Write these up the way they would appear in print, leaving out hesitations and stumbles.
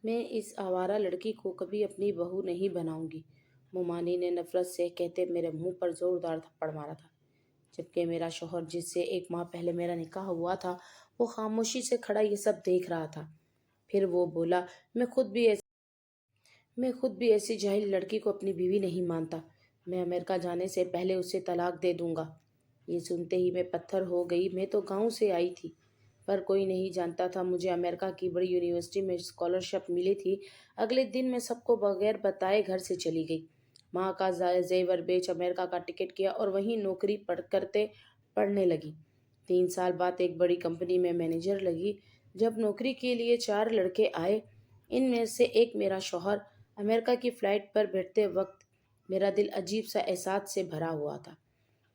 میں اس آوارہ لڑکی کو کبھی اپنی بہو نہیں بناؤں گی، مومانی نے نفرت سے کہتے میرے منہ پر زوردار تھپڑ مارا تھا، جبکہ میرا شوہر جس سے 1 ماہ پہلے میرا نکاح ہوا تھا وہ خاموشی سے کھڑا یہ سب دیکھ رہا تھا۔ پھر وہ بولا، میں خود بھی ایسی جاہل لڑکی کو اپنی بیوی نہیں مانتا، میں امریکہ جانے سے پہلے اسے طلاق دے دوں گا۔ یہ سنتے ہی میں پتھر ہو گئی۔ میں تو گاؤں سے آئی تھی، پر کوئی نہیں جانتا تھا مجھے امریکہ کی بڑی یونیورسٹی میں اسکالرشپ ملی تھی۔ اگلے دن میں سب کو بغیر بتائے گھر سے چلی گئی، ماں کا زیور بیچ امریکہ کا ٹکٹ کیا اور وہیں نوکری پڑھنے لگی۔ 3 سال بعد ایک بڑی کمپنی میں مینیجر لگی۔ جب نوکری کے لیے 4 لڑکے آئے، ان میں سے ایک میرا شوہر، امریکہ کی فلائٹ پر بیٹھتے وقت میرا دل عجیب سا احساس سے بھرا ہوا تھا۔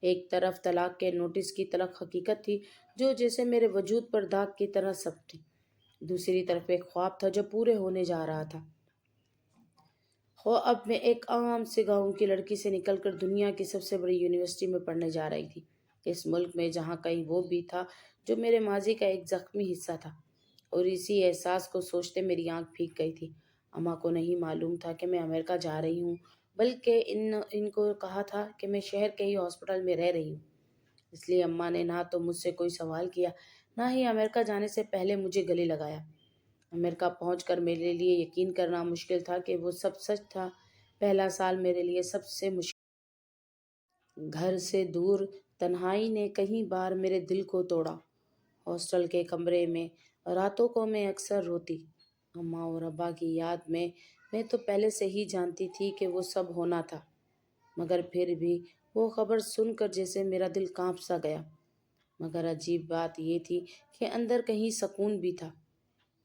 ایک طرف طلاق کے نوٹس کی تلخ حقیقت تھی جو جیسے میرے وجود پر داغ کی طرح سخت تھی، دوسری طرف ایک خواب تھا جو پورے ہونے جا رہا تھا۔ اب میں ایک عام سے گاؤں کی لڑکی سے نکل کر دنیا کی سب سے بڑی یونیورسٹی میں پڑھنے جا رہی تھی، اس ملک میں جہاں کہیں وہ بھی تھا جو میرے ماضی کا ایک زخمی حصہ تھا۔ اور اسی احساس کو سوچتے میری آنکھ بھیگ گئی تھی۔ اماں کو نہیں معلوم تھا کہ میں امریکہ جا رہی ہوں، بلکہ ان کو کہا تھا کہ میں شہر کے ہی ہاسپٹل میں رہ رہی ہوں۔ اس لیے اماں نے نہ تو مجھ سے کوئی سوال کیا، نہ ہی امریکہ جانے سے پہلے مجھے گلے لگایا۔ امریکہ پہنچ کر میرے لیے یقین کرنا مشکل تھا کہ وہ سب سچ تھا۔ پہلا سال میرے لیے سب سے مشکل، گھر سے دور، تنہائی نے کئی بار میرے دل کو توڑا۔ ہاسٹل کے کمرے میں راتوں کو میں اکثر روتی، اماں اور ابا کی یاد میں۔ میں تو پہلے سے ہی جانتی تھی کہ وہ سب ہونا تھا، مگر پھر بھی وہ خبر سن کر جیسے میرا دل کانپ سا گیا۔ مگر عجیب بات یہ تھی کہ اندر کہیں سکون بھی تھا،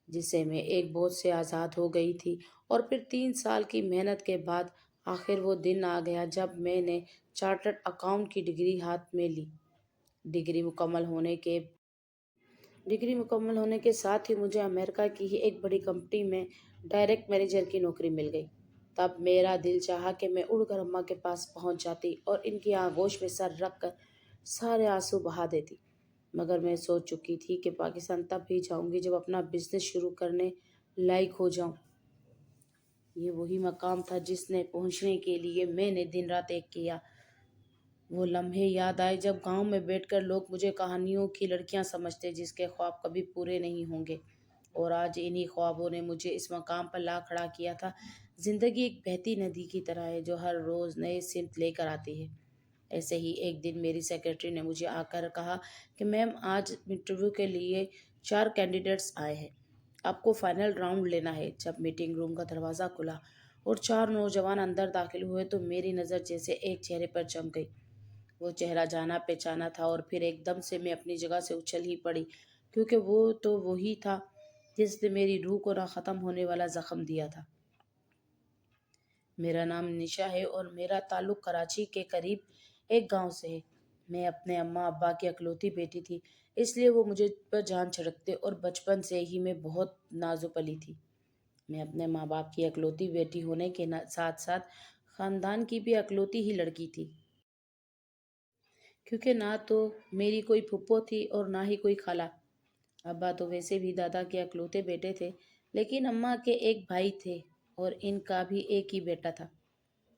جسے میں ایک بوجھ سے آزاد ہو گئی تھی۔ اور پھر 3 سال کی محنت کے بعد آخر وہ دن آ گیا جب میں نے چارٹرڈ اکاؤنٹ کی ڈگری ہاتھ میں لی۔ ڈگری مکمل ہونے کے ساتھ ہی مجھے امریکہ کی ہی ایک بڑی کمپنی میں ڈائریکٹ مینیجر کی نوکری مل گئی۔ تب میرا دل چاہا کہ میں اڑ کر اماں کے پاس پہنچ جاتی اور ان کی آغوش میں سر رکھ کر سارے آنسو بہا دیتی، مگر میں سوچ چکی تھی کہ پاکستان تب ہی جاؤں گی جب اپنا بزنس شروع کرنے لائق ہو جاؤں۔ یہ وہی مقام تھا جس نے پہنچنے کے لیے میں نے دن رات ایک کیا۔ وہ لمحے یاد آئے جب گاؤں میں بیٹھ کر لوگ مجھے کہانیوں کی لڑکیاں سمجھتے جس کے خواب کبھی پورے نہیں ہوں گے، اور آج انہی خوابوں نے مجھے اس مقام پر لا کھڑا کیا تھا۔ زندگی ایک بہتی ندی کی طرح ہے جو ہر روز نئے سمت لے کر آتی ہے۔ ایسے ہی ایک دن میری سیکرٹری نے مجھے آ کر کہا کہ میم، آج انٹرویو کے لیے 4 کینڈیڈیٹس آئے ہیں، آپ کو فائنل راؤنڈ لینا ہے۔ جب میٹنگ روم کا دروازہ کھلا اور 4 نوجوان اندر داخل ہوئے تو میری نظر جیسے ایک چہرے پر جم گئی۔ وہ چہرہ جانا پہچانا تھا، اور پھر ایک دم سے میں اپنی جگہ سے اچھل ہی پڑی، کیونکہ وہ تو وہی تھا جس نے میری روح کو نہ ختم ہونے والا زخم دیا تھا۔ میرا نام نشا ہے اور میرا تعلق کراچی کے قریب ایک گاؤں سے ہے۔ میں اپنے اماں ابا کی اکلوتی بیٹی تھی، اس لیے وہ مجھے پر جان چھڑکتے، اور بچپن سے ہی میں بہت نازو پلی تھی۔ میں اپنے ماں باپ کی اکلوتی بیٹی ہونے کے ساتھ ساتھ خاندان کی بھی اکلوتی ہی لڑکی تھی، کیونکہ نہ تو میری کوئی پھپھو تھی اور نہ ہی کوئی خالہ۔ ابا تو ویسے بھی دادا کے اکلوتے بیٹے تھے، لیکن اماں کے ایک بھائی تھے اور ان کا بھی ایک ہی بیٹا تھا،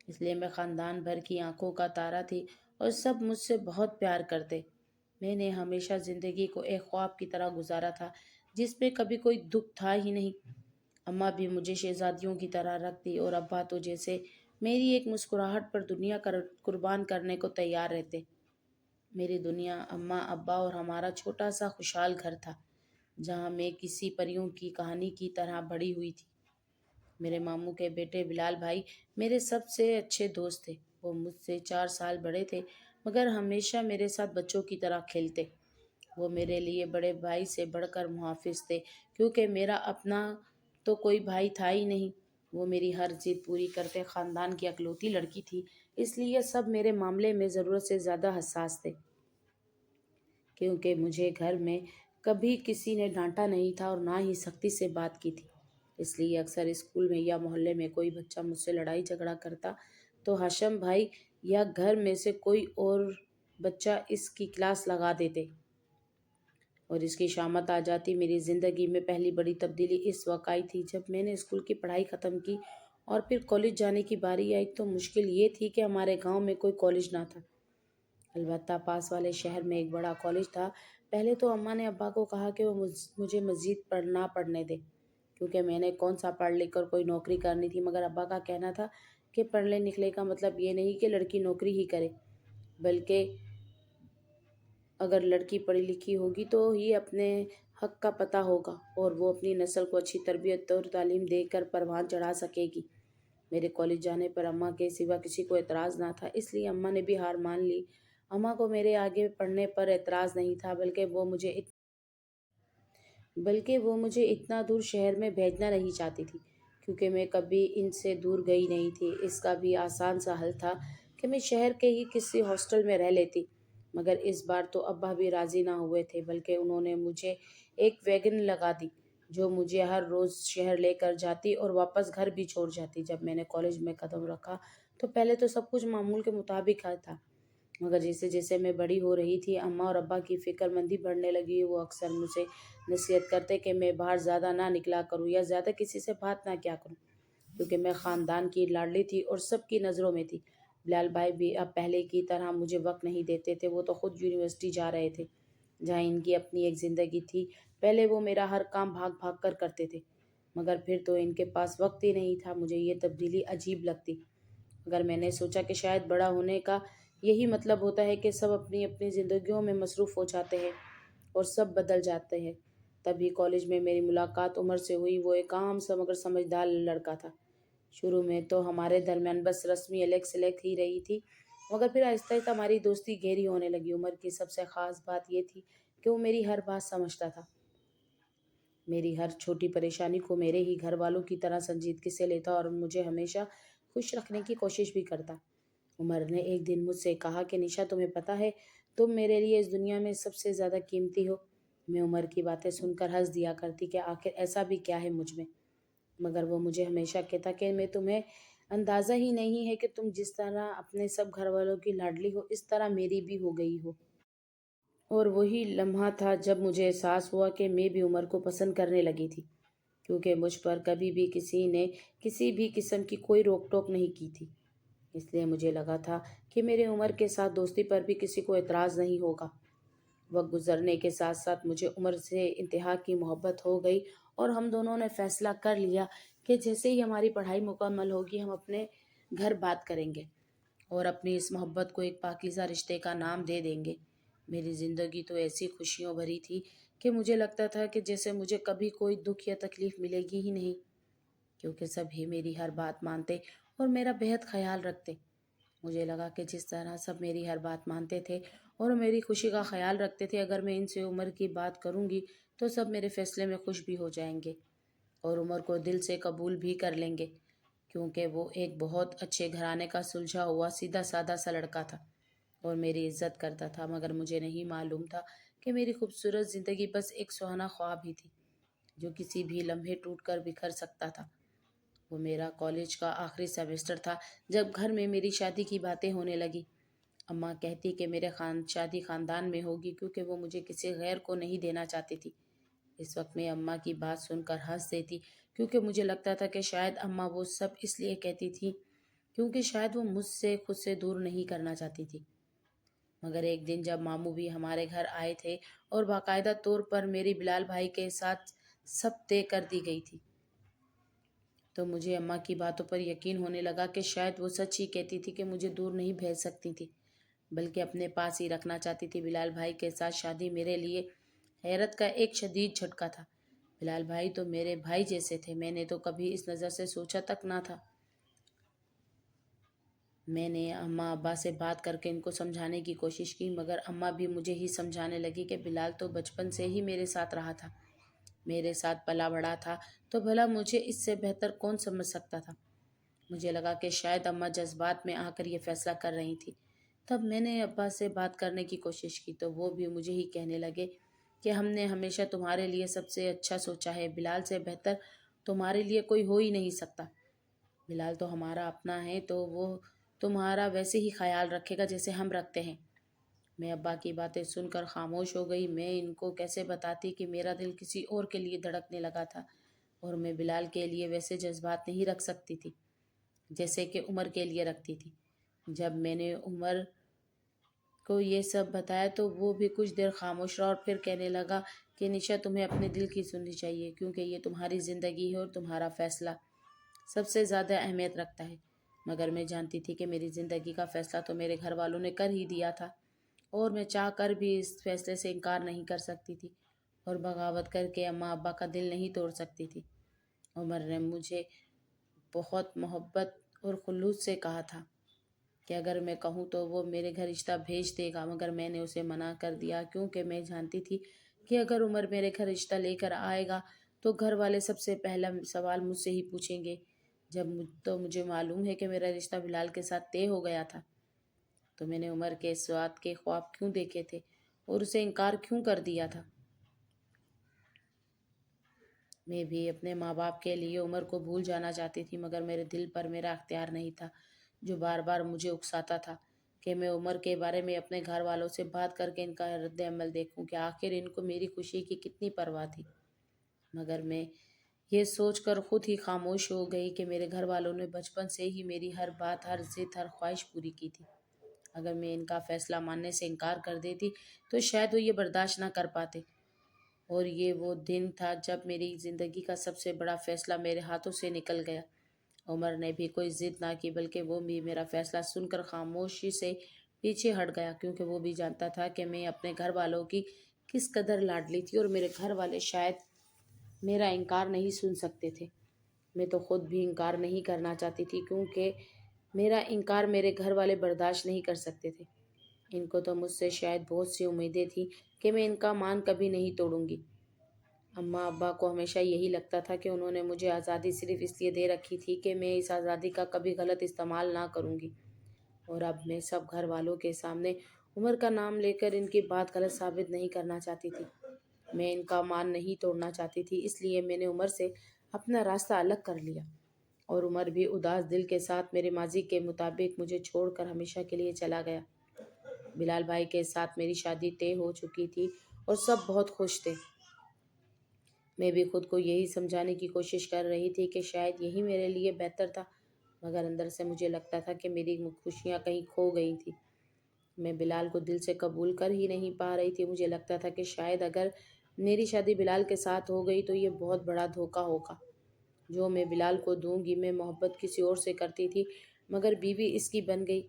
اس لیے میں خاندان بھر کی آنکھوں کا تارا تھی اور سب مجھ سے بہت پیار کرتے۔ میں نے ہمیشہ زندگی کو ایک خواب کی طرح گزارا تھا جس میں کبھی کوئی دکھ تھا ہی نہیں۔ اماں بھی مجھے شہزادیوں کی طرح رکھتی اور ابا تو جیسے میری ایک مسکراہٹ پر دنیا قربان کرنے کو تیار رہتے۔ میری دنیا اماں ابا اور ہمارا چھوٹا سا خوشحال گھر تھا، جہاں میں کسی پریوں کی کہانی کی طرح بڑی ہوئی تھی۔ میرے ماموں کے بیٹے بلال بھائی میرے سب سے اچھے دوست تھے۔ وہ مجھ سے 4 سال بڑے تھے، مگر ہمیشہ میرے ساتھ بچوں کی طرح کھیلتے۔ وہ میرے لیے بڑے بھائی سے بڑھ کر محافظ تھے، کیونکہ میرا اپنا تو کوئی بھائی تھا ہی نہیں۔ وہ میری ہر ضد پوری کرتے۔ خاندان کی اکلوتی لڑکی تھی، اس لیے سب میرے معاملے میں ضرورت سے زیادہ حساس تھے، کیونکہ مجھے گھر میں کبھی کسی نے ڈانٹا نہیں تھا اور نہ ہی سختی سے بات کی تھی۔ اس لیے اکثر اسکول میں یا محلے میں کوئی بچہ مجھ سے لڑائی جھگڑا کرتا تو ہاشم بھائی یا گھر میں سے کوئی اور بچہ اس کی کلاس لگا دیتے اور اس کی شامت آ جاتی میری زندگی میں پہلی بڑی تبدیلی اس وقت آئی تھی جب میں نے اسکول کی پڑھائی ختم کی اور پھر کالج جانے کی باری آئی تو مشکل یہ تھی کہ ہمارے گاؤں میں کوئی کالج نہ تھا۔ البتہ پاس والے شہر میں ایک بڑا کالج تھا۔ پہلے تو اماں نے ابا کو کہا کہ وہ مجھے مزید نہ پڑھنے دے کیونکہ میں نے کون سا پڑھ لکھ کر کوئی نوکری کرنی تھی، مگر ابا کا کہنا تھا کہ پڑھنے لکھنے کا مطلب یہ نہیں کہ لڑکی نوکری ہی کرے، بلکہ اگر لڑکی پڑھی لکھی ہوگی تو ہی اپنے حق کا پتہ ہوگا اور وہ اپنی نسل کو اچھی تربیت اور تعلیم دے کر پروان چڑھا سکے گی۔ میرے کالج جانے پر اماں کے سوا کسی کو اعتراض نہ تھا، اس لیے اماں نے بھی ہار مان لی۔ اماں کو میرے آگے پڑھنے پر اعتراض نہیں تھا، بلکہ وہ مجھے اتنا دور شہر میں بھیجنا نہیں چاہتی تھی کیونکہ میں کبھی ان سے دور گئی نہیں تھی۔ اس کا بھی آسان سا حل تھا کہ میں شہر کے ہی کسی ہاسٹل میں رہ لیتی، مگر اس بار تو ابا بھی راضی نہ ہوئے تھے، بلکہ انہوں نے مجھے ایک ویگن لگا دی جو مجھے ہر روز شہر لے کر جاتی اور واپس گھر بھی چھوڑ جاتی۔ جب میں نے کالج میں قدم رکھا تو پہلے تو سب کچھ معمول کے مطابق تھا، مگر جیسے جیسے میں بڑی ہو رہی تھی اماں اور ابا کی فکر مندی بڑھنے لگی۔ وہ اکثر مجھے نصیحت کرتے کہ میں باہر زیادہ نہ نکلا کروں یا زیادہ کسی سے بات نہ کیا کروں کیونکہ میں خاندان کی لاڈلی تھی اور سب کی نظروں میں تھی۔ بلال بھائی بھی اب پہلے کی طرح مجھے وقت نہیں دیتے تھے، وہ تو خود یونیورسٹی جا رہے تھے جہاں ان کی اپنی ایک زندگی تھی۔ پہلے وہ میرا ہر کام بھاگ بھاگ کر کرتے تھے، مگر پھر تو ان کے پاس وقت ہی نہیں تھا۔ مجھے یہ تبدیلی عجیب لگتی، مگر میں نے سوچا کہ شاید بڑا ہونے کا یہی مطلب ہوتا ہے کہ سب اپنی اپنی زندگیوں میں مصروف ہو جاتے ہیں اور سب بدل جاتے ہیں۔ تبھی کالج میں میری ملاقات عمر سے ہوئی۔ وہ ایک عام سا مگر سمجھدار لڑکا تھا۔ شروع میں تو ہمارے درمیان بس رسمی الیک سلیک ہی رہی تھی، مگر پھر آہستہ آہستہ ہماری دوستی گہری ہونے لگی۔ عمر کی سب سے خاص بات یہ تھی کہ وہ میری ہر بات سمجھتا تھا، میری ہر چھوٹی پریشانی کو میرے ہی گھر والوں کی طرح سنجیدگی سے لیتا اور مجھے ہمیشہ خوش رکھنے کی کوشش بھی کرتا۔ عمر نے ایک دن مجھ سے کہا کہ نشا، تمہیں پتہ ہے تم میرے لیے اس دنیا میں سب سے زیادہ قیمتی ہو۔ میں عمر کی باتیں سن کر ہنس دیا کرتی کہ آخر ایسا بھی کیا ہے مجھ میں، مگر وہ مجھے ہمیشہ کہتا کہ میں تمہیں اندازہ ہی نہیں ہے کہ تم جس طرح اپنے سب گھر والوں کی لاڈلی ہو اس طرح میری بھی ہو گئی ہو۔ اور وہی لمحہ تھا جب مجھے احساس ہوا کہ میں بھی عمر کو پسند کرنے لگی تھی، کیونکہ مجھ پر کبھی بھی کسی نے کسی بھی قسم کی کوئی روک ٹوک نہیں کی تھی۔ اس لیے مجھے لگا تھا کہ میرے عمر کے ساتھ دوستی پر بھی کسی کو اعتراض نہیں ہوگا۔ وقت گزرنے کے ساتھ ساتھ مجھے عمر سے انتہا کی محبت ہو گئی اور ہم دونوں نے فیصلہ کر لیا کہ جیسے ہی ہماری پڑھائی مکمل ہوگی ہم اپنے گھر بات کریں گے اور اپنی اس محبت کو ایک پاکیزہ رشتے کا نام دے دیں گے۔ میری زندگی تو ایسی خوشیوں بھری تھی کہ مجھے لگتا تھا کہ جیسے مجھے کبھی کوئی دکھ یا تکلیف ملے گی ہی نہیں، کیونکہ سب ہی میری ہر بات مانتے اور میرا بہت خیال رکھتے۔ مجھے لگا کہ جس طرح سب میری ہر بات مانتے تھے اور میری خوشی کا خیال رکھتے تھے، اگر میں ان سے عمر کی بات کروں گی تو سب میرے فیصلے میں خوش بھی ہو جائیں گے اور عمر کو دل سے قبول بھی کر لیں گے، کیونکہ وہ ایک بہت اچھے گھرانے کا سلجھا ہوا سیدھا سادہ سا لڑکا تھا اور میری عزت کرتا تھا۔ مگر مجھے نہیں معلوم تھا کہ میری خوبصورت زندگی بس ایک سہانا خواب ہی تھی جو کسی بھی لمحے ٹوٹ کر بکھر سکتا تھا۔ وہ میرا کالج کا آخری سیمسٹر تھا جب گھر میں میری شادی کی باتیں ہونے لگی۔ اماں کہتی کہ میرے شادی خاندان میں ہوگی کیونکہ وہ مجھے کسی غیر کو نہیں دینا چاہتی تھی۔ اس وقت میں اماں کی بات سن کر ہنس دیتی کیونکہ مجھے لگتا تھا کہ شاید اماں وہ سب اس لیے کہتی تھی کیونکہ شاید وہ مجھ سے خود سے دور نہیں کرنا چاہتی تھی۔ مگر ایک دن جب ماموں بھی ہمارے گھر آئے تھے اور باقاعدہ طور پر میری بلال بھائی کے ساتھ سب طے کر دی گئی تھی، تو مجھے اماں کی باتوں پر یقین ہونے لگا کہ شاید وہ سچ ہی کہتی تھی کہ مجھے دور نہیں بھیج سکتی تھی بلکہ اپنے پاس ہی رکھنا چاہتی تھی۔ بلال بھائی کے ساتھ شادی میرے لیے حیرت کا ایک شدید جھٹکا تھا۔ بلال بھائی تو میرے بھائی جیسے تھے، میں نے تو کبھی اس نظر سے سوچا تک نہ تھا۔ میں نے اماں ابا سے بات کر کے ان کو سمجھانے کی کوشش کی، مگر اماں بھی مجھے ہی سمجھانے لگی کہ بلال تو بچپن سے ہی میرے ساتھ رہا تھا، میرے ساتھ پلا بڑا تھا، تو بھلا مجھے اس سے بہتر کون سمجھ سکتا تھا۔ مجھے لگا کہ شاید اماں جذبات میں آ کر یہ فیصلہ کر رہی تھی۔ تب میں نے ابا سے بات کرنے کی کوشش کی تو وہ بھی مجھے ہی کہنے لگے کہ ہم نے ہمیشہ تمہارے لیے سب سے اچھا سوچا ہے، بلال سے بہتر تمہارے لیے کوئی ہو ہی نہیں سکتا۔ بلال تو ہمارا اپنا ہے تو وہ تمہارا ویسے ہی خیال رکھے گا جیسے ہم رکھتے ہیں۔ میں ابا کی باتیں سن کر خاموش ہو گئی۔ میں ان کو کیسے بتاتی کہ میرا دل کسی اور کے لیے دھڑکنے لگا تھا، اور میں بلال کے لیے ویسے جذبات نہیں رکھ سکتی تھی جیسے کہ عمر کے لیے رکھتی تھی۔ جب میں نے عمر کو یہ سب بتایا تو وہ بھی کچھ دیر خاموش رہا اور پھر کہنے لگا کہ نشا، تمہیں اپنے دل کی سننی چاہیے، کیونکہ یہ تمہاری زندگی ہے اور تمہارا فیصلہ سب سے زیادہ اہمیت رکھتا ہے۔ مگر میں جانتی تھی کہ میری زندگی کا فیصلہ تو میرے گھر والوں نے کر ہی دیا تھا، اور میں چاہ کر بھی اس فیصلے سے انکار نہیں کر سکتی تھی، اور بغاوت کر کے اماں ابا کا دل نہیں توڑ سکتی تھی۔ عمر نے مجھے بہت محبت اور خلوص سے کہا تھا کہ اگر میں کہوں تو وہ میرے گھر رشتہ بھیج دے گا، مگر میں نے اسے منع کر دیا، کیونکہ میں جانتی تھی کہ اگر عمر میرے گھر رشتہ لے کر آئے گا تو گھر والے سب سے پہلا سوال مجھ سے ہی پوچھیں گے۔ تو مجھے معلوم ہے کہ میرا رشتہ بلال کے ساتھ طے ہو گیا تھا، تو میں نے عمر کے سوات کے خواب کیوں دیکھے تھے اور اسے انکار کیوں کر دیا تھا؟ میں بھی اپنے ماں باپ کے لیے عمر کو بھول جانا چاہتی تھی، مگر میرے دل پر میرا اختیار نہیں تھا، جو بار بار مجھے اکساتا تھا کہ میں عمر کے بارے میں اپنے گھر والوں سے بات کر کے ان کا رد عمل دیکھوں کہ آخر ان کو میری خوشی کی کتنی پرواہ تھی۔ مگر میں یہ سوچ کر خود ہی خاموش ہو گئی کہ میرے گھر والوں نے بچپن سے ہی میری ہر بات، ہر ضد، ہر خواہش پوری کی تھی۔ اگر میں ان کا فیصلہ ماننے سے انکار کر دیتی تو شاید وہ یہ برداشت نہ کر پاتے، اور یہ وہ دن تھا جب میری زندگی کا سب سے بڑا فیصلہ میرے ہاتھوں سے نکل گیا۔ عمر نے بھی کوئی ضد نہ کی، بلکہ وہ بھی میرا فیصلہ سن کر خاموشی سے پیچھے ہٹ گیا، کیونکہ وہ بھی جانتا تھا کہ میں اپنے گھر والوں کی کس قدر لاڈلی تھی، اور میرے گھر والے شاید میرا انکار نہیں سن سکتے تھے۔ میں تو خود بھی انکار نہیں کرنا چاہتی تھی، کیونکہ میرا انکار میرے گھر والے برداشت نہیں کر سکتے تھے۔ ان کو تو مجھ سے شاید بہت سی امیدیں تھیں کہ میں ان کا مان کبھی نہیں توڑوں گی۔ اماں ابا کو ہمیشہ یہی لگتا تھا کہ انہوں نے مجھے آزادی صرف اس لیے دے رکھی تھی کہ میں اس آزادی کا کبھی غلط استعمال نہ کروں گی، اور اب میں سب گھر والوں کے سامنے عمر کا نام لے کر ان کی بات غلط ثابت نہیں کرنا چاہتی تھی۔ میں ان کا مان نہیں توڑنا چاہتی تھی، اس لیے میں نے عمر سے اپنا راستہ الگ کر لیا، اور عمر بھی اداس دل کے ساتھ میرے ماضی کے مطابق مجھے چھوڑ کر ہمیشہ کے لیے چلا گیا۔ بلال بھائی کے ساتھ میری شادی طے ہو چکی تھی اور سب بہت خوش تھے۔ میں بھی خود کو یہی سمجھانے کی کوشش کر رہی تھی کہ شاید یہی میرے لیے بہتر تھا، مگر اندر سے مجھے لگتا تھا کہ میری خوشیاں کہیں کھو گئی تھیں۔ میں بلال کو دل سے قبول کر ہی نہیں پا رہی تھی۔ مجھے لگتا تھا کہ شاید اگر میری شادی بلال کے ساتھ ہو گئی تو یہ بہت بڑا دھوکہ ہوگا جو میں بلال کو دوں گی۔ میں محبت کسی اور سے کرتی تھی، مگر بیوی اس کی بن گئی۔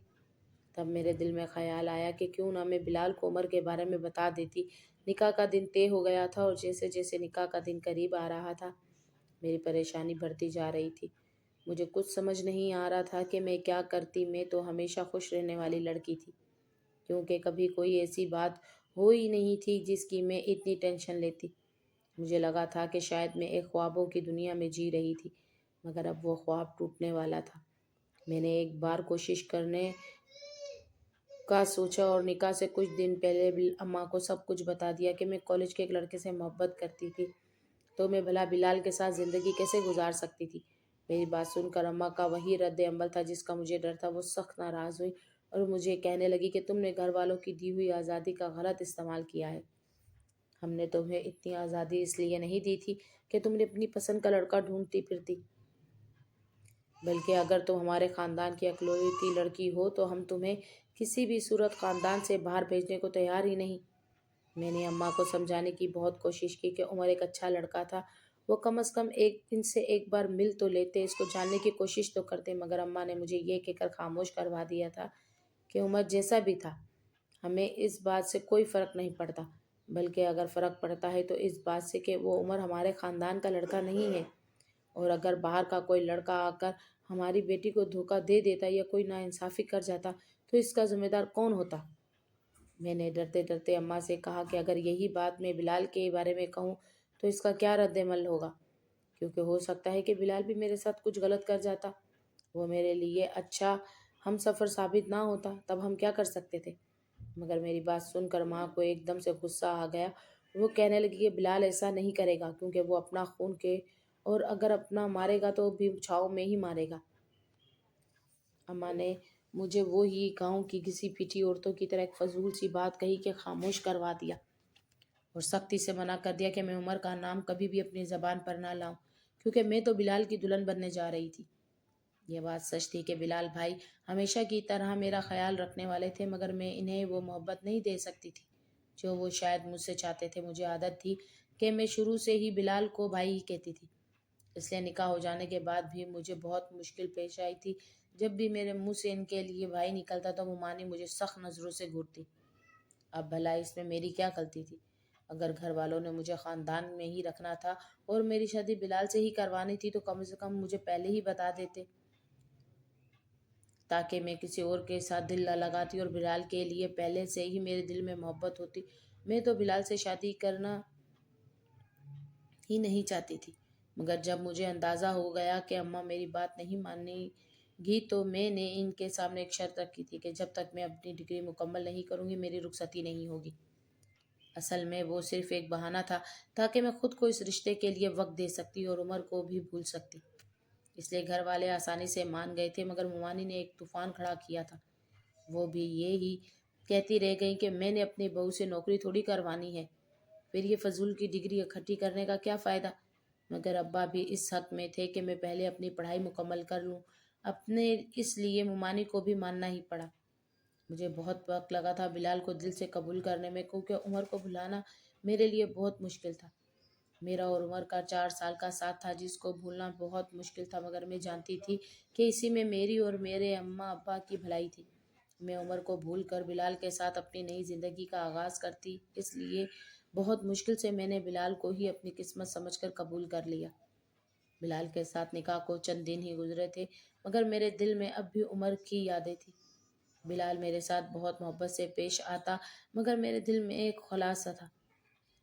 تب میرے دل میں خیال آیا کہ کیوں نہ میں بلال کو عمر کے بارے میں بتا دیتی۔ نکاح کا دن طے ہو گیا تھا، اور جیسے جیسے نکاح کا دن قریب آ رہا تھا میری پریشانی بڑھتی جا رہی تھی۔ مجھے کچھ سمجھ نہیں آ رہا تھا کہ میں کیا کرتی۔ میں تو ہمیشہ خوش رہنے والی لڑکی تھی، کیونکہ کبھی کوئی ایسی بات ہو ہی نہیں تھی جس کی میں اتنی ٹینشن لیتی۔ مجھے لگا تھا کہ شاید میں ایک خوابوں کی دنیا میں جی رہی تھی، مگر اب وہ خواب ٹوٹنے والا تھا۔ میں نے ایک بار کوشش کرنے کا سوچا اور نکاح سے کچھ دن پہلے اماں کو سب کچھ بتا دیا کہ میں کالج کے ایک لڑکے سے محبت کرتی تھی، تو میں بھلا بلال کے ساتھ زندگی کیسے گزار سکتی تھی۔ میری بات سن کر اماں کا وہی رد عمل تھا جس کا مجھے ڈر تھا۔ وہ سخت ناراض ہوئی اور مجھے کہنے لگی کہ تم نے گھر والوں کی دی ہوئی آزادی کا غلط استعمال کیا ہے۔ ہم نے تمہیں اتنی آزادی اس لیے نہیں دی تھی کہ تم نے اپنی پسند کا لڑکا ڈھونڈتی پھرتی، بلکہ اگر تم ہمارے خاندان کی اکلوتی لڑکی ہو تو ہم تمہیں کسی بھی صورت خاندان سے باہر بھیجنے کو تیار ہی نہیں۔ میں نے اماں کو سمجھانے کی بہت کوشش کی کہ عمر ایک اچھا لڑکا تھا، وہ کم از کم ان سے ایک بار مل تو لیتے، اس کو جاننے کی کوشش تو کرتے، مگر اماں نے مجھے یہ کہہ کر خاموش کروا دیا تھا کہ عمر جیسا بھی تھا ہمیں اس بات سے کوئی فرق نہیں پڑتا، بلکہ اگر فرق پڑتا ہے تو اس بات سے کہ وہ عمر ہمارے خاندان کا لڑکا نہیں ہے، اور اگر باہر کا کوئی لڑکا آ کر ہماری بیٹی کو دھوکہ دے دیتا یا کوئی ناانصافی کر جاتا تو اس کا ذمہ دار کون ہوتا۔ میں نے ڈرتے ڈرتے اماں سے کہا کہ اگر یہی بات میں بلال کے بارے میں کہوں تو اس کا کیا رد عمل ہوگا، کیونکہ ہو سکتا ہے کہ بلال بھی میرے ساتھ کچھ غلط کر جاتا، وہ میرے لیے اچھا ہم سفر ثابت نہ ہوتا، تب ہم کیا کر سکتے تھے۔ مگر میری بات سن کر ماں کو ایک دم سے غصہ آ گیا۔ وہ کہنے لگی کہ بلال ایسا نہیں کرے گا، کیونکہ وہ اپنا خون کے، اور اگر اپنا مارے گا تو بھی چھاؤ میں ہی مارے گا۔ اماں نے مجھے وہی گاؤں کی گھسی پٹی عورتوں کی طرح ایک فضول سی بات کہی کہ خاموش کروا دیا، اور سختی سے منع کر دیا کہ میں عمر کا نام کبھی بھی اپنی زبان پر نہ لاؤں، کیونکہ میں تو بلال کی دلہن بننے جا رہی تھی۔ یہ بات سچ تھی کہ بلال بھائی ہمیشہ کی طرح میرا خیال رکھنے والے تھے، مگر میں انہیں وہ محبت نہیں دے سکتی تھی جو وہ شاید مجھ سے چاہتے تھے۔ مجھے عادت تھی کہ میں شروع سے ہی بلال کو بھائی ہی کہتی تھی، اس لیے نکاح ہو جانے کے بعد بھی مجھے بہت مشکل پیش آئی تھی۔ جب بھی میرے منہ سے ان کے لیے بھائی نکلتا تو وہ مانی مجھے سخت نظروں سے گھورتی۔ اب بھلا اس میں میری کیا غلطی تھی؟ اگر گھر والوں نے مجھے خاندان میں ہی رکھنا تھا اور میری شادی بلال سے ہی کروانی تھی تو کم سے کم مجھے پہلے ہی بتا دیتے، تاکہ میں کسی اور کے ساتھ دل نہ لگاتی، اور بلال کے لیے پہلے سے ہی میرے دل میں محبت ہوتی۔ میں تو بلال سے شادی کرنا ہی نہیں چاہتی تھی، مگر جب مجھے اندازہ ہو گیا کہ اماں میری بات نہیں مانیں گی تو میں نے ان کے سامنے ایک شرط رکھی تھی کہ جب تک میں اپنی ڈگری مکمل نہیں کروں گی میری رخصتی نہیں ہوگی۔ اصل میں وہ صرف ایک بہانہ تھا تاکہ میں خود کو اس رشتے کے لیے وقت دے سکتی اور عمر کو بھی بھول سکتی۔ اس لیے گھر والے آسانی سے مان گئے تھے، مگر ممانی نے ایک طوفان کھڑا کیا تھا۔ وہ بھی یہی کہتی رہ گئی کہ میں نے اپنی بہو سے نوکری تھوڑی کروانی ہے، پھر یہ فضول کی ڈگری اکٹھی کرنے کا کیا فائدہ؟ مگر ابا بھی اس حق میں تھے کہ میں پہلے اپنی پڑھائی مکمل کر لوں اپنے، اس لیے ممانی کو بھی ماننا ہی پڑا۔ مجھے بہت وقت لگا تھا بلال کو دل سے قبول کرنے میں، کیونکہ عمر کو بھلانا میرے لیے بہت مشکل تھا۔ میرا اور عمر کا 4 سال کا ساتھ تھا جس کو بھولنا بہت مشکل تھا، مگر میں جانتی تھی کہ اسی میں میری اور میرے اماں ابا کی بھلائی تھی۔ میں عمر کو بھول کر بلال کے ساتھ اپنی نئی زندگی کا آغاز کرتی، اس لیے بہت مشکل سے میں نے بلال کو ہی اپنی قسمت سمجھ کر قبول کر لیا۔ بلال کے ساتھ نکاح کو چند دن ہی گزرے تھے، مگر میرے دل میں اب بھی عمر کی یادیں تھیں۔ بلال میرے ساتھ بہت محبت سے پیش آتا، مگر میرے دل میں ایک خلاصہ تھا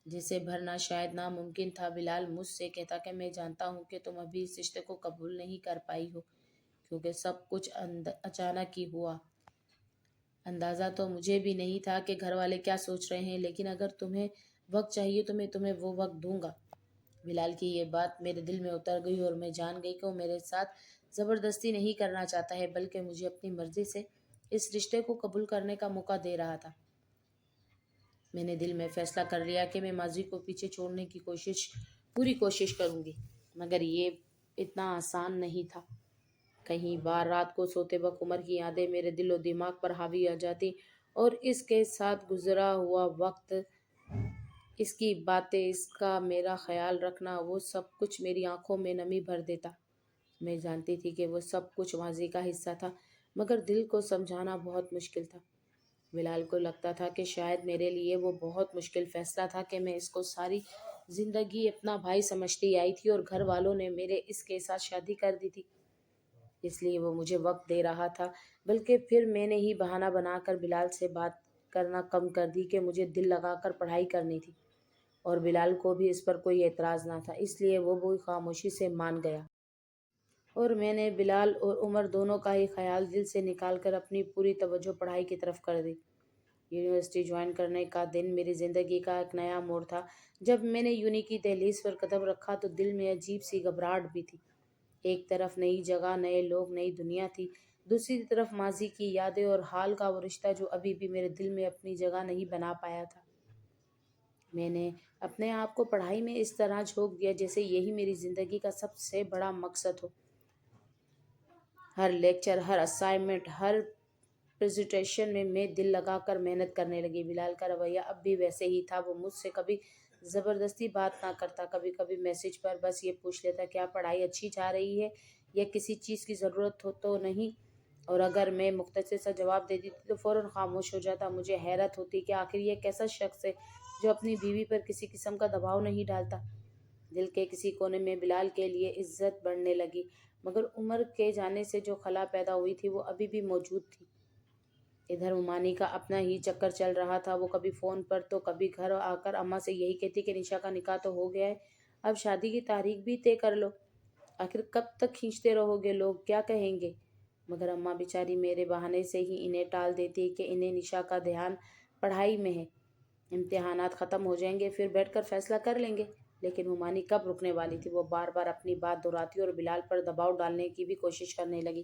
جسے بھرنا شاید ناممکن تھا۔ بلال مجھ سے کہتا کہ میں جانتا ہوں کہ تم ابھی اس رشتے کو قبول نہیں کر پائی ہو کیونکہ سب کچھ اچانک ہی ہوا۔ اندازہ تو مجھے بھی نہیں تھا کہ گھر والے کیا سوچ رہے ہیں، لیکن اگر تمہیں وقت چاہیے تو میں تمہیں وہ وقت دوں گا۔ بلال کی یہ بات میرے دل میں اتر گئی اور میں جان گئی کہ وہ میرے ساتھ زبردستی نہیں کرنا چاہتا ہے بلکہ مجھے اپنی مرضی سے اس رشتے کو قبول کرنے کا موقع دے رہا تھا۔ میں نے دل میں فیصلہ کر لیا کہ میں ماضی کو پیچھے چھوڑنے کی پوری کوشش کروں گی، مگر یہ اتنا آسان نہیں تھا۔ کئی بار رات کو سوتے وقت عمر کی یادیں میرے دل و دماغ پر حاوی آ جاتی، اور اس کے ساتھ گزرا ہوا وقت، اس کی باتیں، اس کا میرا خیال رکھنا، وہ سب کچھ میری آنکھوں میں نمی بھر دیتا۔ میں جانتی تھی کہ وہ سب کچھ ماضی کا حصہ تھا، مگر دل کو سمجھانا بہت مشکل تھا۔ بلال کو لگتا تھا کہ شاید میرے لیے وہ بہت مشکل فیصلہ تھا کہ میں اس کو ساری زندگی اپنا بھائی سمجھتی آئی تھی اور گھر والوں نے میرے اس کے ساتھ شادی کر دی تھی، اس لیے وہ مجھے وقت دے رہا تھا۔ بلکہ پھر میں نے ہی بہانہ بنا کر بلال سے بات کرنا کم کر دی کہ مجھے دل لگا کر پڑھائی کرنی تھی، اور بلال کو بھی اس پر کوئی اعتراض نہ تھا، اس لیے وہ بھی خاموشی سے مان گیا۔ اور میں نے بلال اور عمر دونوں کا ہی خیال دل سے نکال کر اپنی پوری توجہ پڑھائی کی طرف کر دی۔ یونیورسٹی جوائن کرنے کا دن میری زندگی کا ایک نیا موڑ تھا۔ جب میں نے یونی کی دہلیز پر قدم رکھا تو دل میں عجیب سی گھبراہٹ بھی تھی۔ ایک طرف نئی جگہ، نئے لوگ، نئی دنیا تھی، دوسری طرف ماضی کی یادیں اور حال کا وہ رشتہ جو ابھی بھی میرے دل میں اپنی جگہ نہیں بنا پایا تھا۔ میں نے اپنے آپ کو پڑھائی میں اس طرح جھونک دیا جیسے یہی میری زندگی کا سب سے بڑا مقصد ہو۔ ہر لیکچر، ہر اسائنمنٹ، ہر پریزنٹیشن میں دل لگا کر محنت کرنے لگی۔ بلال کا رویہ اب بھی ویسے ہی تھا، وہ مجھ سے کبھی زبردستی بات نہ کرتا، کبھی کبھی میسج پر بس یہ پوچھ لیتا کیا پڑھائی اچھی جا رہی ہے یا کسی چیز کی ضرورت ہو تو نہیں، اور اگر میں مختصر سا جواب دے دیتی تو فوراً خاموش ہو جاتا۔ مجھے حیرت ہوتی کہ آخر یہ کیسا شخص ہے جو اپنی بیوی پر کسی قسم کا دباؤ نہیں ڈالتا۔ دل کے کسی کونے میں بلال کے لیے عزت بڑھنے لگی، مگر عمر کے جانے سے جو خلا پیدا ہوئی تھی وہ ابھی بھی موجود تھی۔ ادھر ممانی کا اپنا ہی چکر چل رہا تھا، وہ کبھی فون پر تو کبھی گھر آ کر اماں سے یہی کہتی کہ نشا کا نکاح تو ہو گیا ہے، اب شادی کی تاریخ بھی طے کر لو، آخر کب تک کھینچتے رہو گے، لوگ کیا کہیں گے؟ مگر اماں بیچاری میرے بہانے سے ہی انہیں ٹال دیتی کہ انہیں نشا کا دھیان پڑھائی میں ہے، امتحانات ختم ہو جائیں گے پھر بیٹھ کر فیصلہ کر لیں گے۔ لیکن ممانی کب رکنے والی تھی، وہ بار بار اپنی بات دہراتی اور بلال پر دباؤ ڈالنے کی بھی کوشش کرنے لگی۔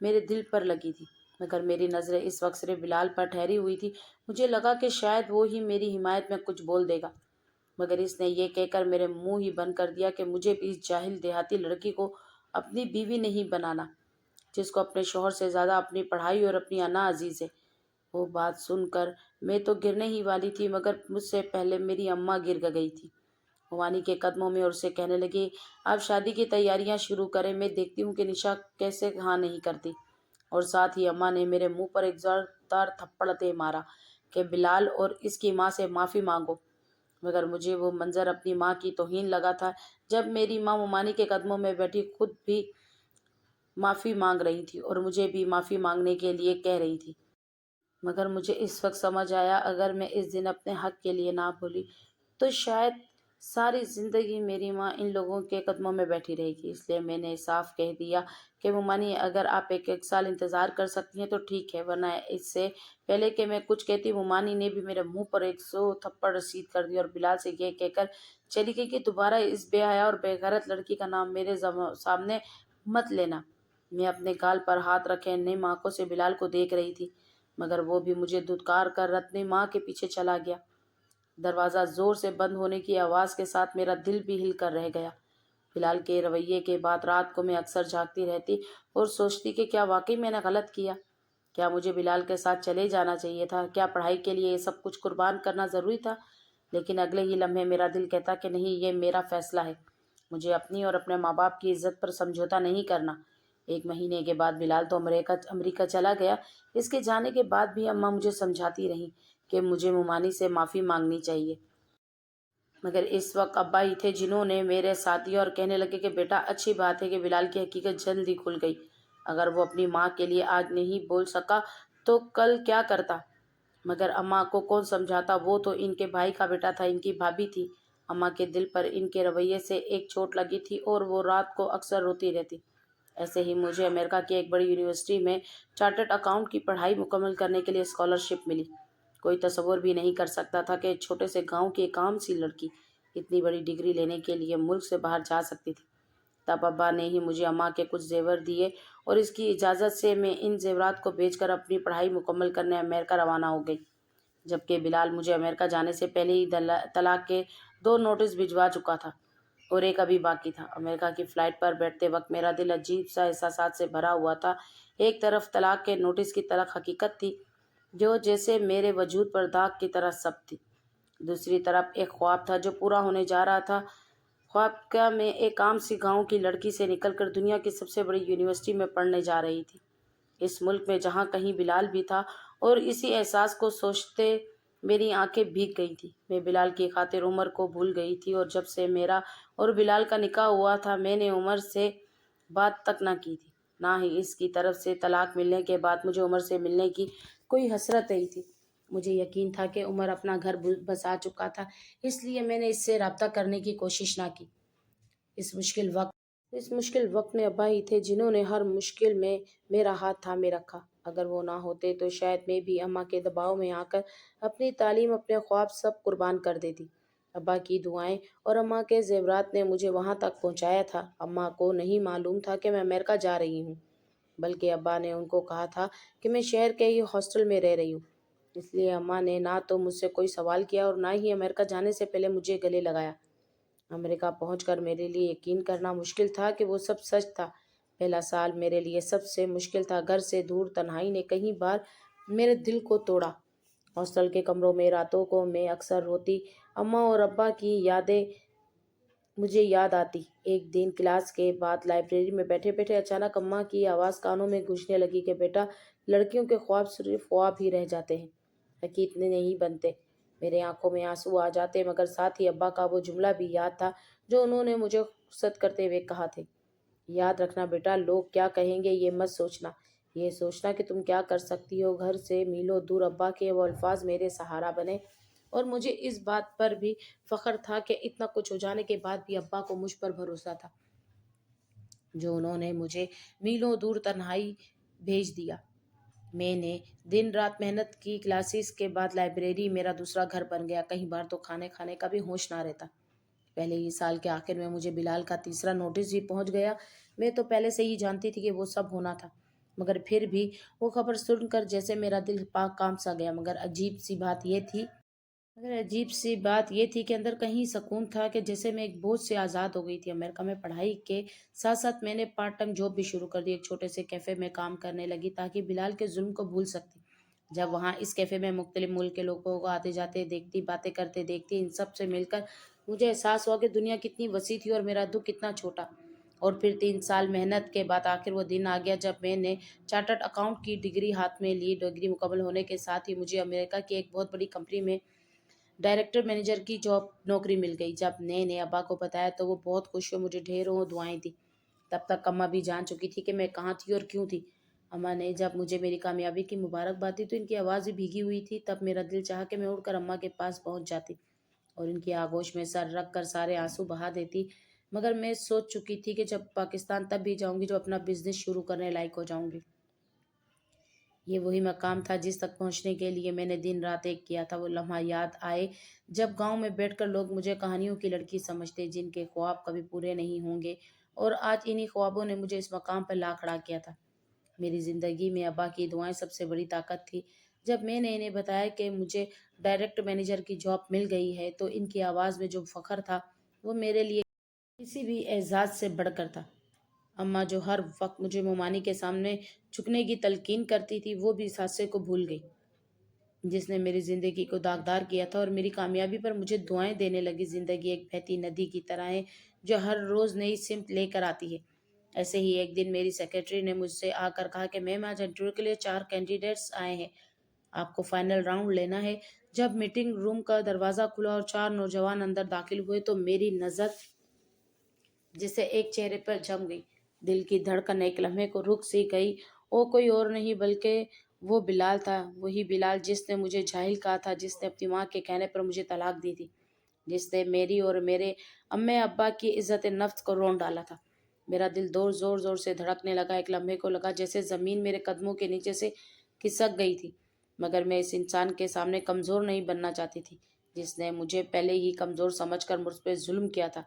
میرے دل پر لگی تھی، مگر میری نظریں اس وقت صرف بلال پر ٹھہری ہوئی تھی۔ مجھے لگا کہ شاید وہ ہی میری حمایت میں کچھ بول دے گا، مگر اس نے یہ کہہ کر میرے منہ ہی بند کر دیا کہ مجھے بھی اس جاہل دیہاتی لڑکی کو اپنی بیوی نہیں بنانا، جس کو اپنے شوہر سے زیادہ اپنی پڑھائی اور اپنی انا عزیز ہے۔ وہ بات سن کر میں تو گرنے ہی والی تھی، مگر مجھ سے پہلے میری اماں گر گئی تھی موانی کے قدموں میں، اور اسے کہنے لگی، آپ شادی کی تیاریاں شروع کریں، میں دیکھتی ہوں کہ نشا کیسے ہاں نہیں کرتی۔ اور ساتھ ہی اماں نے میرے منہ پر ایک زوردار تھپڑ دے مارا کہ بلال اور اس کی ماں سے معافی مانگو، مگر مجھے وہ منظر اپنی ماں کی توہین لگا تھا، جب میری ماں مومانی کے قدموں میں بیٹھی خود بھی معافی مانگ رہی تھی اور مجھے بھی معافی مانگنے کے لیے کہہ رہی تھی۔ مگر مجھے اس وقت سمجھ آیا، اگر میں اس دن اپنے حق کے لیے نہ بولی تو شاید ساری زندگی میری ماں ان لوگوں کے قدموں میں بیٹھی رہے گی۔ اس لیے میں نے صاف کہہ دیا کہ مومانی، اگر آپ ایک سال انتظار کر سکتی ہیں تو ٹھیک ہے، ورنہ اس سے پہلے کہ میں کچھ کہتی مومانی نے بھی میرے منہ پر 100 تھپڑ رسید کر دی اور بلال سے یہ کہہ کر چلی گئی کہ دوبارہ اس بے حیا اور بے غیرت لڑکی کا نام میرے سامنے مت لینا۔ میں اپنے گال پر ہاتھ رکھے نم آنکھوں سے بلال کو دیکھ رہی تھی، مگر وہ بھی مجھے دھتکار کر اپنی ماں کے پیچھے چلا گیا۔ دروازہ زور سے بند ہونے کی آواز کے ساتھ میرا دل بھی ہل کر رہ گیا۔ بلال کے رویے کے بعد رات کو میں اکثر جاگتی رہتی اور سوچتی کہ کیا واقعی میں نے غلط کیا؟ کیا مجھے بلال کے ساتھ چلے جانا چاہیے تھا؟ کیا پڑھائی کے لیے یہ سب کچھ قربان کرنا ضروری تھا؟ لیکن اگلے ہی لمحے میرا دل کہتا کہ نہیں، یہ میرا فیصلہ ہے، مجھے اپنی اور اپنے ماں باپ کی عزت پر سمجھوتا نہیں کرنا۔ 1 مہینے کے بعد بلال تو امریکہ چلا گیا۔ اس کے جانے کے بعد بھی اماں مجھے سمجھاتی رہیں کہ مجھے مومانی سے معافی مانگنی چاہیے، مگر اس وقت ابا ہی تھے جنہوں نے میرے ساتھ دیا اور کہنے لگے کہ بیٹا، اچھی بات ہے کہ بلال کی حقیقت جلد ہی کھل گئی۔ اگر وہ اپنی ماں کے لیے آج نہیں بول سکا تو کل کیا کرتا؟ مگر اماں کو کون سمجھاتا؟ وہ تو ان کے بھائی کا بیٹا تھا، ان کی بھابھی تھی۔ اماں کے دل پر ان کے رویے سے ایک چوٹ لگی تھی اور وہ رات کو اکثر روتی رہتی۔ ایسے ہی مجھے امریکہ کی ایک بڑی یونیورسٹی میں چارٹرڈ اکاؤنٹ کی پڑھائی مکمل کرنے کے لیے اسکالرشپ ملی۔ کوئی تصور بھی نہیں کر سکتا تھا کہ چھوٹے سے گاؤں کی ایک عام سی لڑکی اتنی بڑی ڈگری لینے کے لیے ملک سے باہر جا سکتی تھی۔ تب ابا نے ہی مجھے اماں کے کچھ زیور دیے اور اس کی اجازت سے میں ان زیورات کو بیچ کر اپنی پڑھائی مکمل کرنے امریکہ روانہ ہو گئی، جبکہ بلال مجھے امریکہ جانے سے پہلے ہی طلاق کے 2 نوٹس بھجوا چکا تھا اور ایک ابھی باقی تھا۔ امریکہ کی فلائٹ پر بیٹھتے وقت میرا دل عجیب سا احساسات سے بھرا ہوا تھا۔ ایک طرف طلاق کے نوٹس کی تلخ حقیقت تھی جو جیسے میرے وجود پر داغ کی طرح سب تھی، دوسری طرف ایک خواب تھا جو پورا ہونے جا رہا تھا۔ خواب کا میں ایک عام سی گاؤں کی لڑکی سے نکل کر دنیا کی سب سے بڑی یونیورسٹی میں پڑھنے جا رہی تھی، اس ملک میں جہاں کہیں بلال بھی تھا، اور اسی احساس کو سوچتے میری آنکھیں بھیگ گئی تھیں۔ میں بلال کی خاطر عمر کو بھول گئی تھی اور جب سے میرا اور بلال کا نکاح ہوا تھا میں نے عمر سے بات تک نہ کی تھی، نہ ہی اس کی طرف سے طلاق ملنے کے بعد مجھے عمر سے ملنے کی کوئی حسرت رہی تھی۔ مجھے یقین تھا کہ عمر اپنا گھر بسا چکا تھا، اس لیے میں نے اس سے رابطہ کرنے کی کوشش نہ کی۔ اس مشکل وقت میں ابا ہی تھے جنہوں نے ہر مشکل میں میرا ہاتھ تھامے رکھا۔ اگر وہ نہ ہوتے تو شاید میں بھی اماں کے دباؤ میں آ کر اپنی تعلیم، اپنے خواب سب قربان کر دیتی۔ ابا کی دعائیں اور اماں کے زیورات نے مجھے وہاں تک پہنچایا تھا۔ اماں کو نہیں معلوم تھا کہ میں امریکہ جا رہی ہوں، بلکہ ابا نے ان کو کہا تھا کہ میں شہر کے ہی ہاسٹل میں رہ رہی ہوں۔ اس لیے اماں نے نہ تو مجھ سے کوئی سوال کیا اور نہ ہی امریکہ جانے سے پہلے مجھے گلے لگایا۔ امریکہ پہنچ کر میرے لیے یقین کرنا مشکل تھا کہ وہ سب سچ تھا۔ پہلا سال میرے لیے سب سے مشکل تھا۔ گھر سے دور تنہائی نے کئی بار میرے دل کو توڑا۔ ہاسٹل کے کمروں میں راتوں کو میں اکثر روتی، اماں اور ابا کی یادیں مجھے یاد آتی۔ ایک دن کلاس کے بعد لائبریری میں بیٹھے بیٹھے اچانک اماں کی آواز کانوں میں گونجنے لگی کہ بیٹا، لڑکیوں کے خواب صرف خواب ہی رہ جاتے ہیں، حقیقت نہیں بنتے۔ میرے آنکھوں میں آنسو آ جاتے، مگر ساتھ ہی ابا کا وہ جملہ بھی یاد تھا جو انہوں نے مجھے رخصت کرتے ہوئے کہا تھے، یاد رکھنا بیٹا، لوگ کیا کہیں گے یہ مت سوچنا، یہ سوچنا کہ تم کیا کر سکتی ہو۔ گھر سے میلوں دور ابا کے وہ الفاظ میرے سہارا بنے، اور مجھے اس بات پر بھی فخر تھا کہ اتنا کچھ ہو جانے کے بعد بھی ابا کو مجھ پر بھروسہ تھا، جو انہوں نے مجھے میلوں دور تنہائی بھیج دیا۔ میں نے دن رات محنت کی، کلاسز کے بعد لائبریری میرا دوسرا گھر بن گیا۔ کئی بار تو کھانے کھانے کا بھی ہوش نہ رہتا۔ پہلے ہی سال کے آخر میں مجھے بلال کا تیسرا نوٹس بھی پہنچ گیا۔ میں تو پہلے سے ہی جانتی تھی کہ وہ سب ہونا تھا، مگر پھر بھی وہ خبر سن کر جیسے میرا دل پاک کام سا گیا۔ مگر عجیب سی بات یہ تھی کہ اندر کہیں سکون تھا، کہ جیسے میں ایک بوجھ سے آزاد ہو گئی تھی۔ امریکہ میں پڑھائی کے ساتھ ساتھ میں نے پارٹ ٹائم جاب بھی شروع کر دی۔ ایک چھوٹے سے کیفے میں کام کرنے لگی تاکہ بلال کے ظلم کو بھول سکتی۔ جب وہاں اس کیفے میں مختلف ملک کے لوگوں کو آتے جاتے دیکھتی، باتیں کرتے دیکھتی، ان سب سے مل کر مجھے احساس ہوا کہ دنیا کتنی وسیع تھی اور میرا دکھ کتنا چھوٹا۔ اور پھر 3 سال محنت کے بعد آخر وہ دن آ گیا جب میں نے چارٹرڈ اکاؤنٹ کی ڈگری ہاتھ میں لی۔ ڈگری مکمل ہونے کے ساتھ ہی مجھے امریکہ کی ایک بہت بڑی کمپنی میں ڈائریکٹر مینیجر کی نوکری مل گئی۔ جب میں نے ابا کو بتایا تو وہ بہت خوش ہوئے، مجھے ڈھیروں دعائیں دی۔ تب تک اماں بھی جان چکی تھی کہ میں کہاں تھی اور کیوں تھی۔ اماں نے جب مجھے میری کامیابی کی مبارکباد دی تو ان کی آواز بھی بھیگی ہوئی تھی۔ تب میرا دل چاہا کہ میں اڑ کر اماں کے پاس پہنچ جاتی اور ان کی آغوش میں سر رکھ کر سارے آنسو بہا دیتی۔ مگر میں سوچ چکی تھی کہ جب پاکستان تب بھی جاؤں گی جب اپنا بزنس شروع کرنے لائق ہو جاؤں گی۔ یہ وہی مقام تھا جس تک پہنچنے کے لیے میں نے دن رات ایک کیا تھا۔ وہ لمحہ یاد آئے جب گاؤں میں بیٹھ کر لوگ مجھے کہانیوں کی لڑکی سمجھتے، جن کے خواب کبھی پورے نہیں ہوں گے، اور آج انہی خوابوں نے مجھے اس مقام پر لا کھڑا کیا تھا۔ میری زندگی میں ابا کی دعائیں سب سے بڑی طاقت تھی۔ جب میں نے انہیں بتایا کہ مجھے ڈائریکٹ مینیجر کی جاب مل گئی ہے تو ان کی آواز میں جو فخر تھا وہ میرے لیے کسی بھی اعزاز سے بڑھ کر تھا۔ اماں جو ہر وقت مجھے ممانی کے سامنے جھکنے کی تلقین کرتی تھی، وہ بھی اس حادثے کو بھول گئی جس نے میری زندگی کو داغدار کیا تھا اور میری کامیابی پر مجھے دعائیں دینے لگی۔ زندگی ایک بہتی ندی کی طرح ہے جو ہر روز نئی سمت لے کر آتی ہے۔ ایسے ہی ایک دن میری سیکرٹری نے مجھ سے آ کر کہا کہ میم، آج انٹرویو کے لیے 4 کینڈیڈیٹس آئے ہیں، آپ کو فائنل راؤنڈ لینا ہے۔ جب میٹنگ روم کا دروازہ کھلا اور 4 نوجوان اندر داخل ہوئے تو میری نظر جسے ایک چہرے پر جم گئی۔ دل کی دھڑکن ایک لمحے کو رک سی گئی۔ وہ کوئی اور نہیں بلکہ وہ بلال تھا، وہی بلال جس نے مجھے جاہل کہا تھا، جس نے اپنی ماں کے کہنے پر مجھے طلاق دی تھی، جس نے میری اور میرے امّے ابا کی عزت نفس کو رون ڈالا تھا۔ میرا دل زور زور سے دھڑکنے لگا۔ ایک لمحے کو لگا جیسے زمین میرے قدموں کے نیچے سے کھسک گئی تھی۔ مگر میں اس انسان کے سامنے کمزور نہیں بننا چاہتی تھی جس نے مجھے پہلے ہی کمزور سمجھ کر مجھ پہ ظلم کیا تھا۔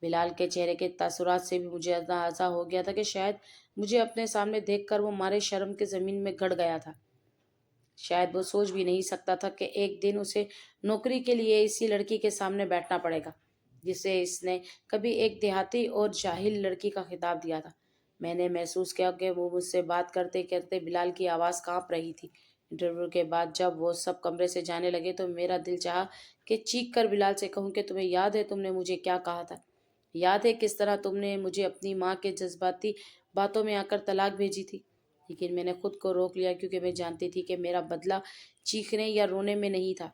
بلال کے چہرے کے تاثرات سے بھی مجھے اندازہ ہو گیا تھا کہ شاید مجھے اپنے سامنے دیکھ کر وہ مارے شرم کے زمین میں گڑ گیا تھا۔ شاید وہ سوچ بھی نہیں سکتا تھا کہ ایک دن اسے نوکری کے لیے اسی لڑکی کے سامنے بیٹھنا پڑے گا جسے اس نے کبھی ایک دیہاتی اور جاہل لڑکی کا خطاب دیا تھا۔ میں نے محسوس کیا کہ وہ مجھ سے بات کرتے کرتے بلال کی آواز کانپ رہی تھی۔ انٹرویو کے بعد جب وہ سب کمرے سے جانے لگے تو میرا دل چاہا کہ چیخ کر بلال سے کہوں کہ تمہیں یاد ہے تم نے مجھے کیا کہا تھا؟ یاد ہے کس طرح تم نے مجھے اپنی ماں کے جذباتی باتوں میں آ کر طلاق بھیجی تھی؟ لیکن میں نے خود کو روک لیا کیونکہ میں جانتی تھی کہ میرا بدلہ چیخنے یا رونے میں نہیں تھا۔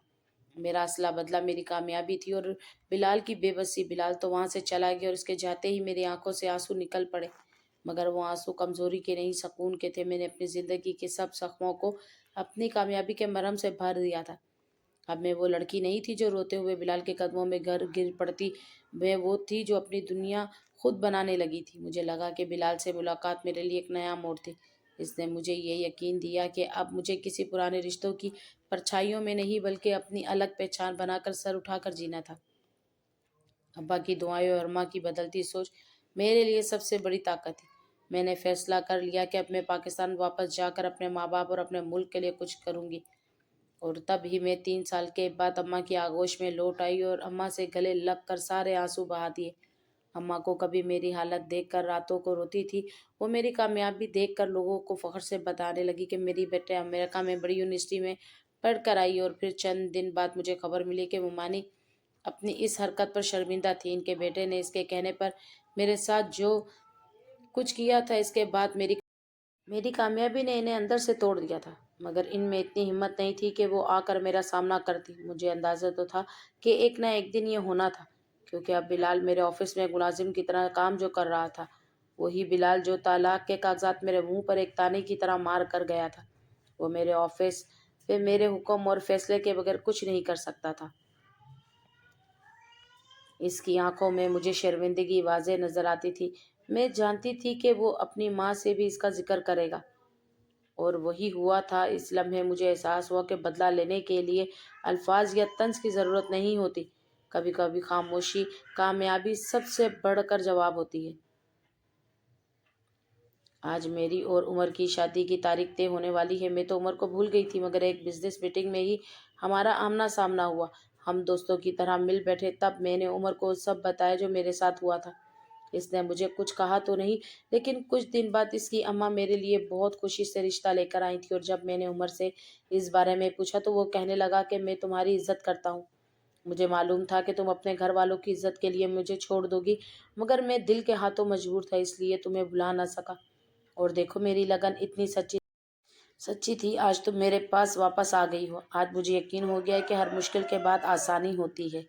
میرا اصلہ بدلہ میری کامیابی تھی اور بلال کی بے بسی۔ بلال تو وہاں سے چلا گیا اور اس کے جاتے ہی میری آنکھوں سے آنسو نکل پڑے، مگر وہ آنسو کمزوری کے نہیں سکون کے تھے۔ میں نے اپنی زندگی کے سب زخموں کو اپنی کامیابی کے مرہم سے بھر دیا تھا۔ اب میں وہ لڑکی نہیں تھی جو روتے ہوئے بلال کے قدموں میں گر پڑتی، میں وہ تھی جو اپنی دنیا خود بنانے لگی تھی۔ مجھے لگا کہ بلال سے ملاقات میرے لیے ایک نیا موڑ تھی۔ اس نے مجھے یہ یقین دیا کہ اب مجھے کسی پرانے رشتوں کی پرچھائیوں میں نہیں بلکہ اپنی الگ پہچان بنا کر سر اٹھا کر جینا تھا۔ ابا کی دعائیں اور اماں کی بدلتی سوچ میرے لیے سب سے بڑی طاقت تھی۔ میں نے فیصلہ کر لیا کہ اب میں پاکستان واپس جا کر اپنے ماں باپ اور اپنے ملک کے لیے کچھ کروں گی۔ اور تب ہی میں 3 سال کے بعد اماں کی آغوش میں لوٹ آئی اور اماں سے گلے لگ کر سارے آنسو بہا دیے۔ اماں کو کبھی میری حالت دیکھ کر راتوں کو روتی تھی، وہ میری کامیابی دیکھ کر لوگوں کو فخر سے بتانے لگی کہ میری بیٹے امریکہ میں بڑی یونیورسٹی میں پڑھ کر آئی۔ اور پھر چند دن بعد مجھے خبر ملی کہ ممانی اپنی اس حرکت پر شرمندہ تھی۔ ان کے بیٹے نے اس کے کہنے پر میرے ساتھ جو کچھ کیا تھا، اس کے بعد میری کامیابی نے انہیں اندر سے توڑ دیا تھا، مگر ان میں اتنی ہمت نہیں تھی کہ وہ آ کر میرا سامنا کرتی۔ مجھے اندازہ تو تھا کہ ایک نہ ایک دن یہ ہونا تھا، کیونکہ اب بلال میرے آفس میں ایک ملازم کی طرح کام جو کر رہا تھا، وہی بلال جو طلاق کے کاغذات میرے منہ پر ایک تانے کی طرح مار کر گیا تھا، وہ میرے آفس پہ میرے حکم اور فیصلے کے بغیر کچھ نہیں کر سکتا تھا۔ اس کی آنکھوں میں مجھے شرمندگی واضح نظر آتی تھی۔ میں جانتی تھی کہ وہ اپنی ماں سے بھی اس کا ذکر کرے گا، اور وہی ہوا تھا۔ اس لمحے مجھے احساس ہوا کہ بدلہ لینے کے لیے الفاظ یا طنز کی ضرورت نہیں ہوتی، کبھی کبھی خاموشی کامیابی سب سے بڑھ کر جواب ہوتی ہے۔ آج میری اور عمر کی شادی کی تاریخ طے ہونے والی ہے۔ میں تو عمر کو بھول گئی تھی، مگر ایک بزنس میٹنگ میں ہی ہمارا آمنا سامنا ہوا۔ ہم دوستوں کی طرح مل بیٹھے، تب میں نے عمر کو سب بتایا جو میرے ساتھ ہوا تھا۔ اس نے مجھے کچھ کہا تو نہیں، لیکن کچھ دن بعد اس کی اماں میرے لیے بہت خوشی سے رشتہ لے کر آئی تھی، اور جب میں نے عمر سے اس بارے میں پوچھا تو وہ کہنے لگا کہ میں تمہاری عزت کرتا ہوں۔ مجھے معلوم تھا کہ تم اپنے گھر والوں کی عزت کے لیے مجھے چھوڑ دو گی، مگر میں دل کے ہاتھوں مجبور تھا، اس لیے تمہیں بھلا نہ سکا۔ اور دیکھو، میری لگن اتنی سچی تھی، آج تم میرے پاس واپس آ گئی ہو۔ آج مجھے یقین ہو گیا ہے کہ ہر مشکل کے بعد آسانی ہوتی ہے۔